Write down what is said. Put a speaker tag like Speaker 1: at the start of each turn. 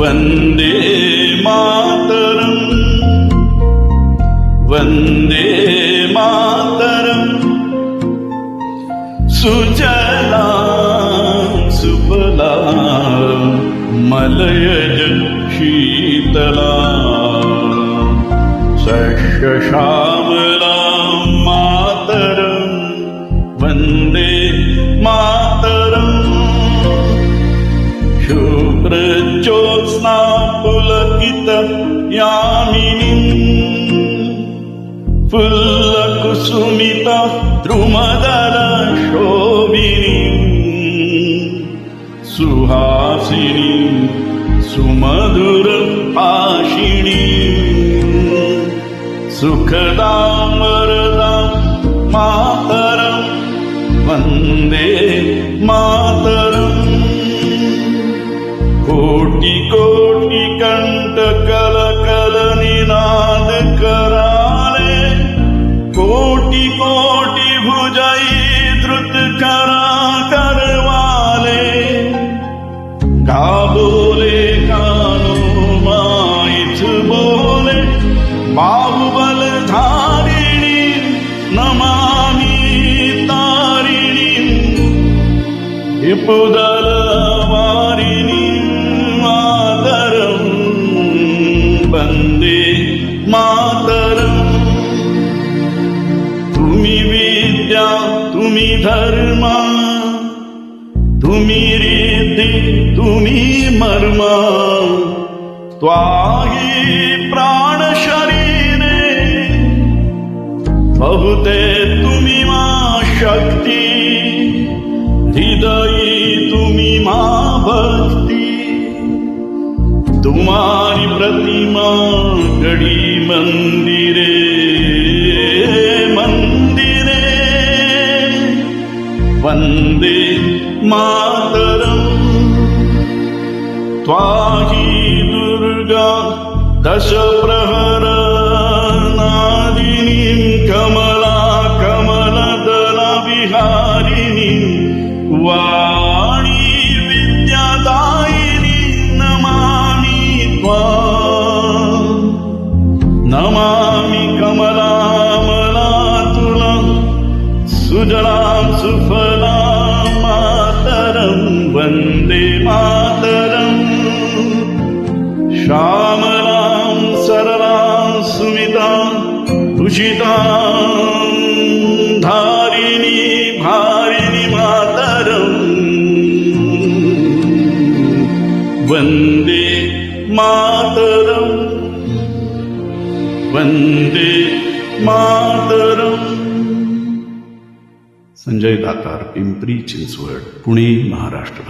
Speaker 1: वंदे मातरम, वंदे मातरम, सुजला सुफला मलयज शीतला सस्यश्यामला मातरम, वंदे मातरम, शुभ्रज्योत्स्ना पुलकित यामिनी फुल्लकुसुमिता द्रुमदल शोभिनी सुहासिनी सुमधुर भाषिणी सुखदां वरदां मातरं वन्दे मातरम्। कोटि कोटि कंठ कल कल निनाद कराले, कोटि कोटि भुजई द्रुत करा करवाले, गा बोले कानो माईच बोले बाहुबल धारिणी नमामि तारिणी विपुदल वारिणी मातरम, वंदे मातरम। तुम्ही विद्या तुम्ही धर्म तुम्ही रीती तुम्ही मर्म, त्वाही प्राण शरीरे बहुते तुम्ही मा शक्ती, हृदयी तुम्ही मा भक्ती। तुम्हारी प्रतिमा गढ़ी मंदिरे मंदिरे, वंदे मातरम। त्वाही दुर्गा दश प्रहर नादिनी, कमला कमलदला विहारिणी वाणी विद्यादायिनी नमामि त्वां, नमामि कमलामलातुलां सुजलां सुफलां मातरं, वन्दे मातरम्। श्यामलां सरलां सुमितां उषितां धारिणी भारिणी मातरं, वन्दे मातरं, वन्दे मातरं। संजय दातार, पिंपरी चिंचवड, पुणे, महाराष्ट्र।